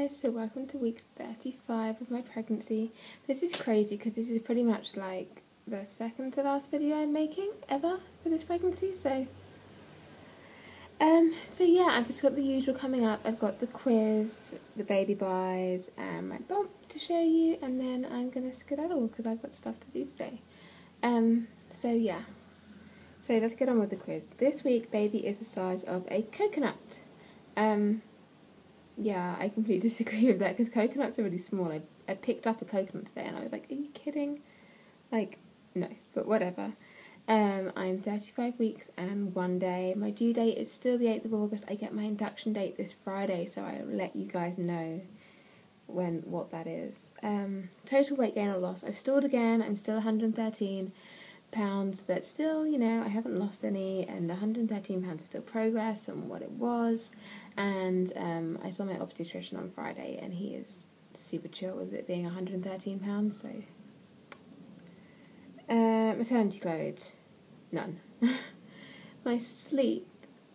guys, so welcome to week 35 of my pregnancy. This is crazy because this is pretty much like the second to last video I'm making ever for this pregnancy, so yeah, I've just got the usual coming up. I've got the quiz, the baby buys, and my bump to show you, and then I'm gonna skedaddle because I've got stuff to do today. So yeah, so let's get on with the quiz. This week, baby is the size of a coconut. Yeah, I completely disagree with that because coconuts are really small. I picked up a coconut today and I was like, are you kidding? Like, no, but whatever. I'm 35 weeks and 1 day. My due date is still the 8th of August. I get my induction date this Friday, so I'll let you guys know what that is. Total weight gain or loss. I've stalled again. I'm still 113 pounds, but still, you know, I haven't lost any, and 113 pounds is still progress from what it was. And I saw my obstetrician on Friday, and he is super chill with it being 113 pounds. So maternity clothes, none. My sleep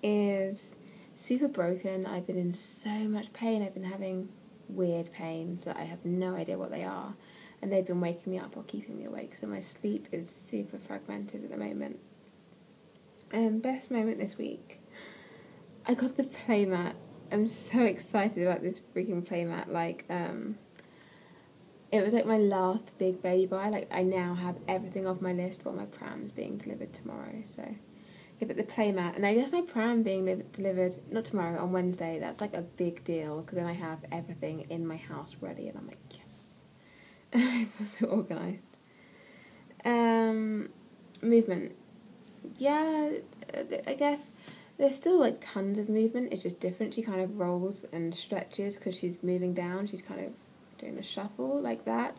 is super broken. I've been in so much pain. I've been having weird pains that I have no idea what they are, and they've been waking me up or keeping me awake, so my sleep is super fragmented at the moment. Best moment this week, I got the playmat. I'm so excited about this freaking playmat. Like, it was like my last big baby buy. Like, I now have everything off my list, but my pram's being delivered tomorrow, so yeah, but the playmat, and I guess my pram being delivered, not tomorrow, on Wednesday, that's like a big deal, because then I have everything in my house ready, and I'm like, yes. I feel so organised. Movement. Yeah, I guess there's still like tons of movement, it's just different. She kind of rolls and stretches because she's moving down, she's kind of doing the shuffle like that,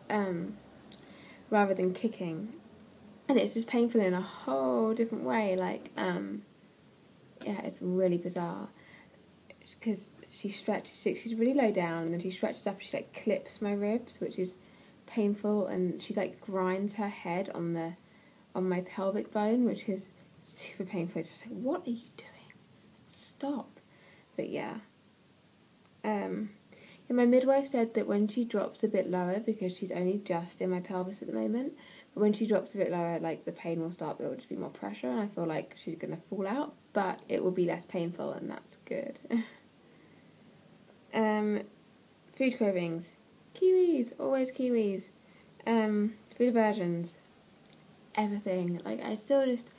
rather than kicking. And it's just painful in a whole different way, like, yeah, it's really bizarre, because she stretches, she's really low down, and then she stretches up and she, like, clips my ribs, which is painful, and she, like, grinds her head on my pelvic bone, which is super painful. It's just like, what are you doing? Stop. But yeah. And my midwife said that when she drops a bit lower, because she's only just in my pelvis at the moment, but when she drops a bit lower, like, the pain will stop, there will just be more pressure, and I feel like she's going to fall out, but it will be less painful, and that's good. Food cravings. Kiwis, always kiwis. Food aversions. Everything. Like, I still just,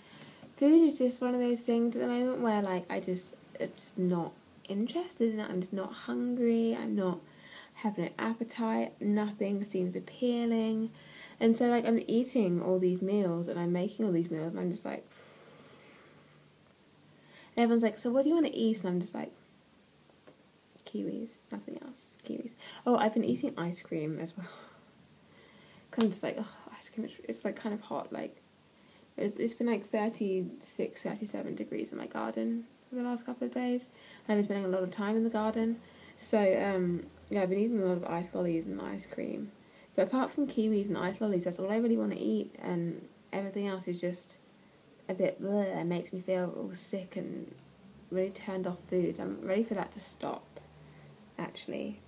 food is just one of those things at the moment where, like, I'm just not interested in it. I'm just not hungry. I'm not having an appetite. Nothing seems appealing. And so, like, I'm eating all these meals and I'm making all these meals and I'm just like, and everyone's like, so what do you want to eat? And I'm just like, kiwis, nothing else, kiwis. Oh, I've been eating ice cream as well. Kind of just like, oh, ice cream, it's like kind of hot. Like, it's been like 36, 37 degrees in my garden for the last couple of days. I've been spending a lot of time in the garden. So, yeah, I've been eating a lot of ice lollies and ice cream. But apart from kiwis and ice lollies, that's all I really want to eat, and everything else is just a bit bleh. It makes me feel all sick and really turned off foods. I'm ready for that to stop, actually.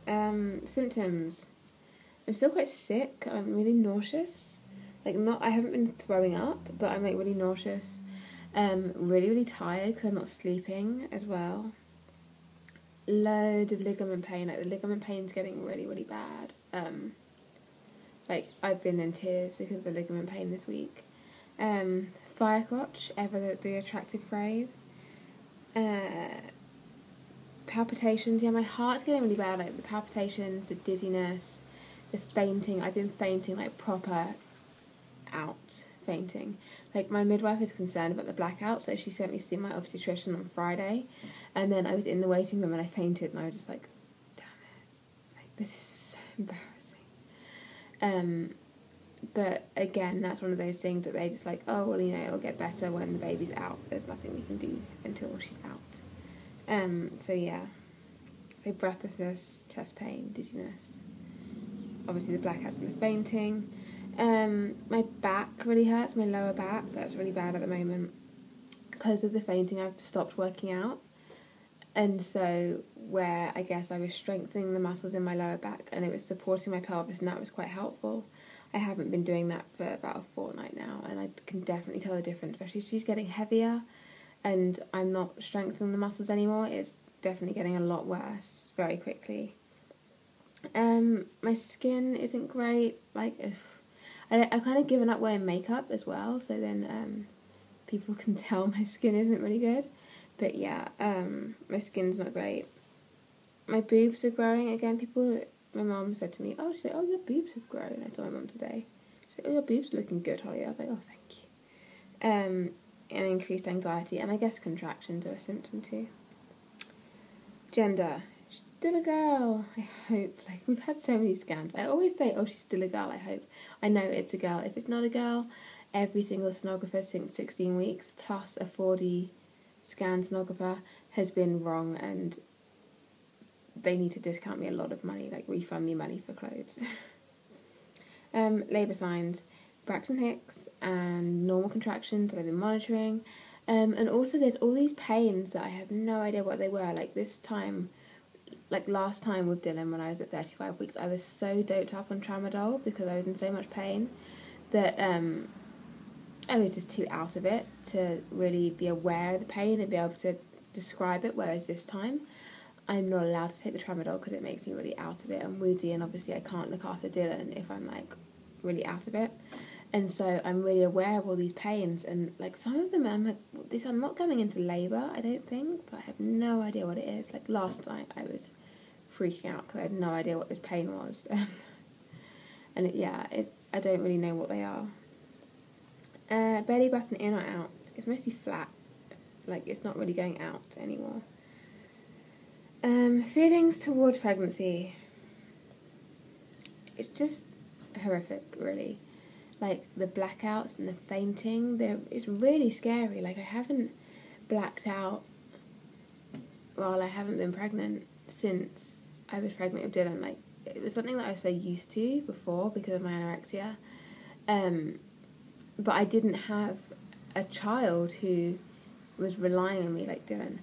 Symptoms. I'm still quite sick. I'm really nauseous. Like, I haven't been throwing up, but I'm like really nauseous. Really, really tired because I'm not sleeping as well. Loads of ligament pain. Like, the ligament pain's getting really, really bad. Like, I've been in tears because of the ligament pain this week. Fire crotch, ever the attractive phrase. Palpitations. Yeah, my heart's getting really bad. Like, the palpitations, the dizziness, the fainting. I've been fainting, like, proper out fainting. Like, my midwife is concerned about the blackout, so she sent me to see my obstetrician on Friday, and then I was in the waiting room and I fainted, and I was just like, damn it, like, this is so embarrassing. But again, that's one of those things that they just like, oh, well, you know, it'll get better when the baby's out. There's nothing we can do until she's out. So yeah, so breathlessness, chest pain, dizziness, obviously the blackouts and the fainting. My back really hurts, my lower back, that's really bad at the moment. Because of the fainting, I've stopped working out. And so where I guess I was strengthening the muscles in my lower back and it was supporting my pelvis, and that was quite helpful. I haven't been doing that for about a fortnight now, and I can definitely tell the difference, especially she's getting heavier and I'm not strengthening the muscles anymore. It's definitely getting a lot worse very quickly. My skin isn't great. Like, if I've kind of given up wearing makeup as well, so then people can tell my skin isn't really good. But yeah, my skin's not great. My boobs are growing again. My mum said to me, "Oh, your boobs have grown." I saw my mum today. She said, "Oh, your boobs are looking good, Holly." I was like, "Oh, thank you." And increased anxiety, and I guess contractions are a symptom too. Gender. She's still a girl, I hope. Like, we've had so many scans. I always say, "Oh, she's still a girl, I hope." I know it's a girl. If it's not a girl, every single sonographer since 16 weeks, plus a 4D scan sonographer, has been wrong, and they need to discount me a lot of money, like refund me money for clothes. Labour signs, Braxton Hicks, and normal contractions that I've been monitoring. And also there's all these pains that I have no idea what they were. Like this time, like last time with Dylan when I was at 35 weeks, I was so doped up on tramadol because I was in so much pain that I was just too out of it to really be aware of the pain and be able to describe it, whereas this time I'm not allowed to take the tramadol because it makes me really out of it. I'm woozy, and obviously I can't look after Dylan if I'm like really out of it. And so I'm really aware of all these pains, and like some of them I'm like, this, I'm not going into labour, I don't think, but I have no idea what it is. Like last night I was freaking out because I had no idea what this pain was. And I don't really know what they are. Belly button in or out. It's mostly flat. Like it's not really going out anymore. Feelings toward pregnancy. It's just horrific, really. Like the blackouts and the fainting, it's really scary. Like I haven't blacked out while I haven't been pregnant since I was pregnant with Dylan. Like it was something that I was so used to before because of my anorexia. But I didn't have a child who was relying on me like Dylan.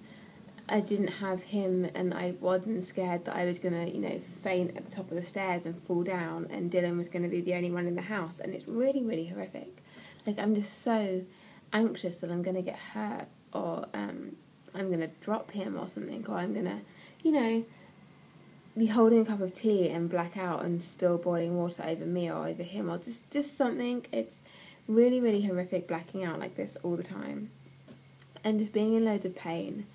I didn't have him, and I wasn't scared that I was going to, faint at the top of the stairs and fall down, and Dylan was going to be the only one in the house, and it's really, really horrific. Like, I'm just so anxious that I'm going to get hurt, or I'm going to drop him or something, or I'm going to, be holding a cup of tea and black out and spill boiling water over me or over him, or just something. It's really, really horrific blacking out like this all the time. And just being in loads of pain.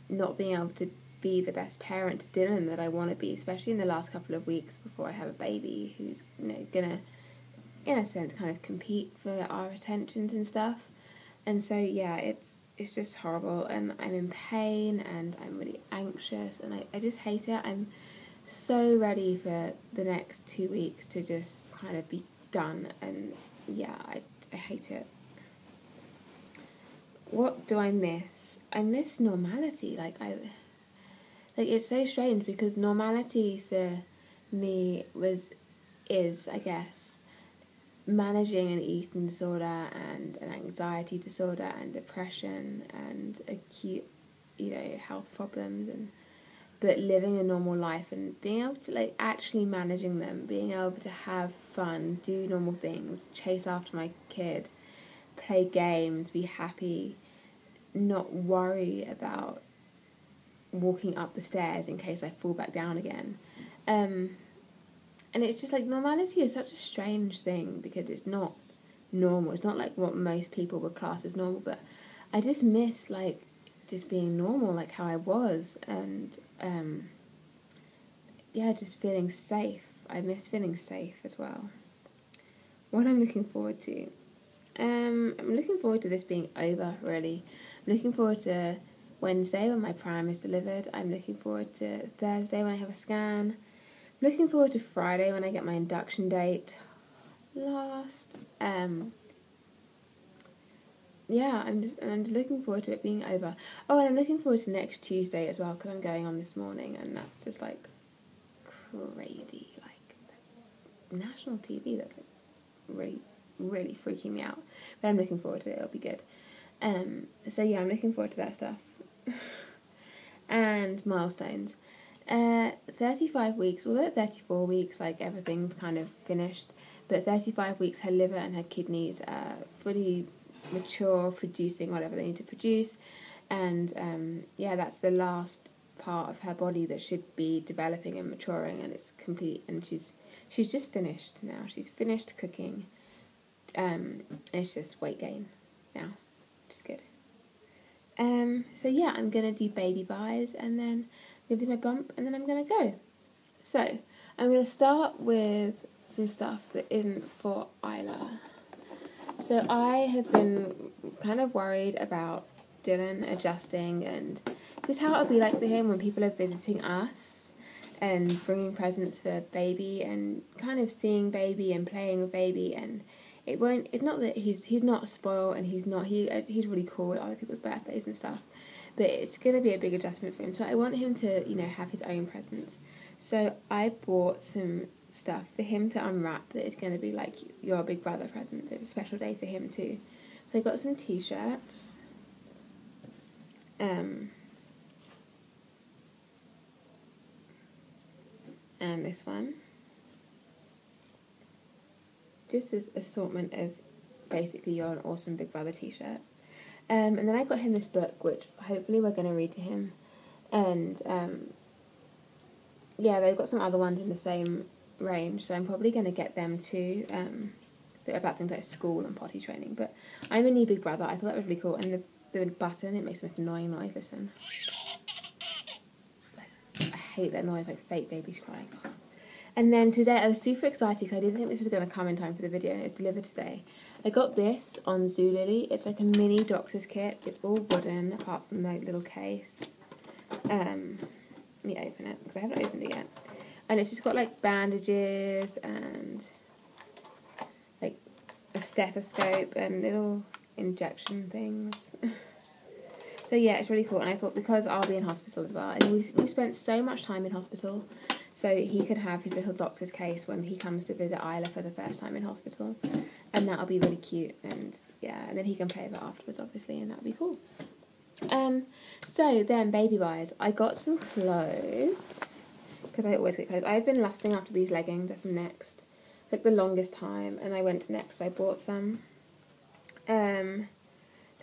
Not being able to be the best parent to Dylan that I want to be, especially in the last couple of weeks before I have a baby who's gonna, in a sense, kind of compete for our attentions and stuff. And so it's just horrible, and I'm in pain and I'm really anxious, and I just hate it. I'm so ready for the next 2 weeks to just kind of be done, and I hate it. What do I miss? I miss normality. Like it's so strange because normality for me is I guess managing an eating disorder and an anxiety disorder and depression and acute health problems, but living a normal life and being able to like actually managing them, being able to have fun, do normal things, chase after my kid, play games, be happy, not worry about walking up the stairs in case I fall back down again. And it's just like normality is such a strange thing because it's not normal. It's not like what most people would class as normal, but I just miss like just being normal, like how I was, and just feeling safe. I miss feeling safe as well. What I'm looking forward to. I'm looking forward to this being over, really. I'm looking forward to Wednesday when my pram is delivered. I'm looking forward to Thursday when I have a scan. I'm looking forward to Friday when I get my induction date. I'm just looking forward to it being over. Oh, and I'm looking forward to next Tuesday as well because I'm going on this morning, and that's just like crazy. Like that's national TV. That's like really, really freaking me out. But I'm looking forward to it. It'll be good. I'm looking forward to that stuff. and milestones. 35 weeks, although at 34 weeks, like, everything's kind of finished, but 35 weeks, her liver and her kidneys are fully mature, producing whatever they need to produce, and yeah, that's the last part of her body that should be developing and maturing, and it's complete, and she's just finished now. She's finished cooking. It's just weight gain now, which is good. So yeah, I'm gonna do baby buys, and then I'm gonna do my bump, and then I'm gonna go. So I'm gonna start with some stuff that isn't for Isla. So I have been kind of worried about Dylan adjusting and just how it'll be like for him when people are visiting us and bringing presents for baby and kind of seeing baby and playing with baby, and it's not that he's not spoiled, and he's really cool at other people's birthdays and stuff, but it's going to be a big adjustment for him. So I want him to, have his own presents. So I bought some stuff for him to unwrap that is going to be like your big brother present. It's a special day for him too. So I got some t-shirts. And this one. Just as assortment of basically you're an awesome big brother t-shirt. And then I got him this book, which hopefully we're going to read to him. And yeah, they've got some other ones in the same range, so I'm probably going to get them too. They're about things like school and potty training. But I'm a new big brother. I thought that was really cool. And the button, it makes the most annoying noise. Listen. I hate that noise, like fake babies crying. And then today I was super excited because I didn't think this was going to come in time for the video, and it's delivered today. I got this on Zulily. It's like a mini doctor's kit. It's all wooden apart from the little case. Let me open it because I haven't opened it yet. And it's just got like bandages and like a stethoscope and little injection things. So yeah, it's really cool. And I thought because I'll be in hospital as well, and we've spent so much time in hospital, so he could have his little doctor's case when he comes to visit Isla for the first time in hospital, and that'll be really cute. And yeah, and then he can play with it afterwards, obviously, and that'll be cool. So then baby wise, I got some clothes because I always get clothes. I've been lusting after these leggings. They're from Next, for like the longest time, and I went to Next, so I bought some.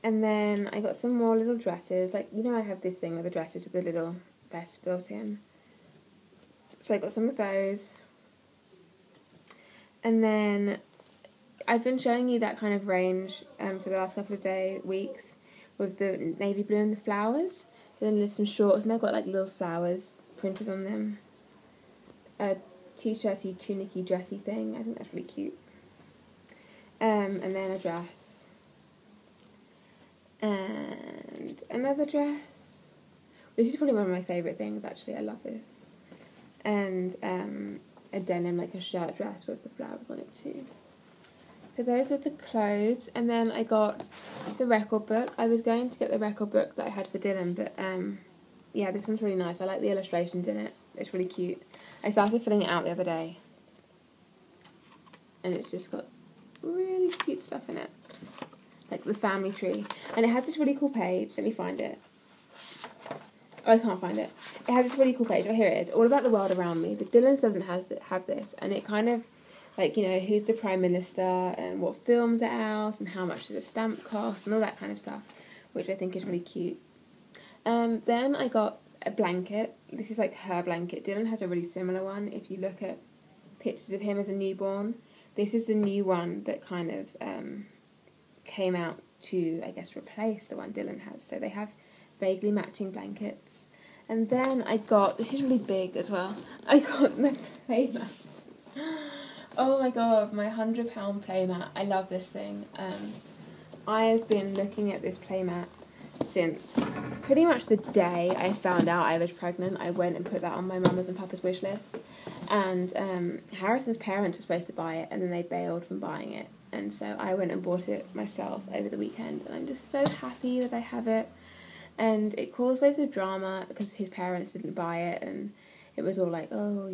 And then I got some more little dresses. Like, I have this thing with the dresses with the little vests built in. So I got some of those. And then I've been showing you that kind of range for the last couple of weeks with the navy blue and the flowers. Then there's some shorts, and they've got like little flowers printed on them. A t-shirty, tunicky, dressy thing. I think that's really cute. And then a dress. And another dress. This is probably one of my favourite things, actually. I love this. And a denim, like a shirt dress with the flowers on it too. So those are the clothes. And then I got the record book. I was going to get the record book that I had for Dylan, but yeah, this one's really nice. I like the illustrations in it. It's really cute. I started filling it out the other day, and it's just got really cute stuff in it, like the family tree. And it has this really cool page. Let me find it. Oh, I can't find it. It has this really cool page. Oh, here it is. All about the world around me. The Dylan's doesn't have this, and it kind of, like, who's the Prime Minister, and what films are out, and how much does a stamp cost, and all that kind of stuff, which I think is really cute. Then I got a blanket. This is like her blanket. Dylan has a really similar one. If you look at pictures of him as a newborn, this is the new one that kind of came out to, I guess, replace the one Dylan has. So they have vaguely matching blankets. And then I got, this is really big as well, I got the playmat. Oh my god, my £100 playmat. I love this thing. I've been looking at this playmat since pretty much the day I found out I was pregnant. I went and put that on my mama's and papa's wish list. And Harrison's parents were supposed to buy it, and then they bailed from buying it. And so I went and bought it myself over the weekend, and I'm just so happy that I have it. And it caused loads of drama because his parents didn't buy it, and it was all like, oh,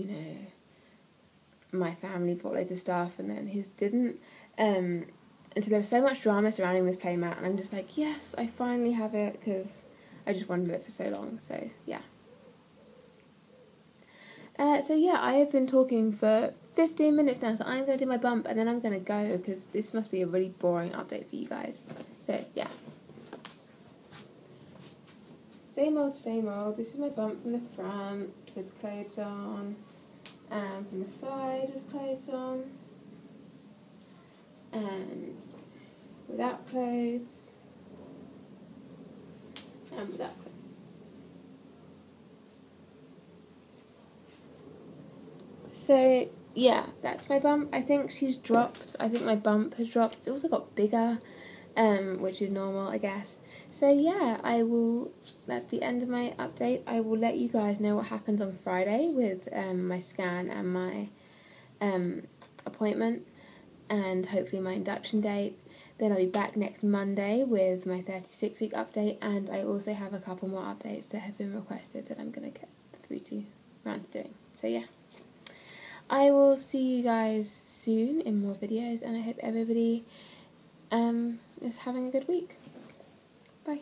my family bought loads of stuff, and then his didn't. And so there was so much drama surrounding this playmat, and I'm just like, yes, I finally have it, because I just wanted it for so long, so yeah. So yeah, I have been talking for 15 minutes now, so I'm going to do my bump and then I'm going to go because this must be a really boring update for you guys. So yeah. Same old, same old. This is my bump from the front with clothes on, and from the side with clothes on, and without clothes, and without clothes. So yeah, that's my bump. I think she's dropped. I think my bump has dropped. It's also got bigger, which is normal, I guess. So yeah, that's the end of my update. I will let you guys know what happens on Friday with my scan and my appointment, and hopefully my induction date. Then I'll be back next Monday with my 36-week update, and I also have a couple more updates that have been requested that I'm going to get around to doing. So yeah. I will see you guys soon in more videos, and I hope everybody is having a good week. Bye.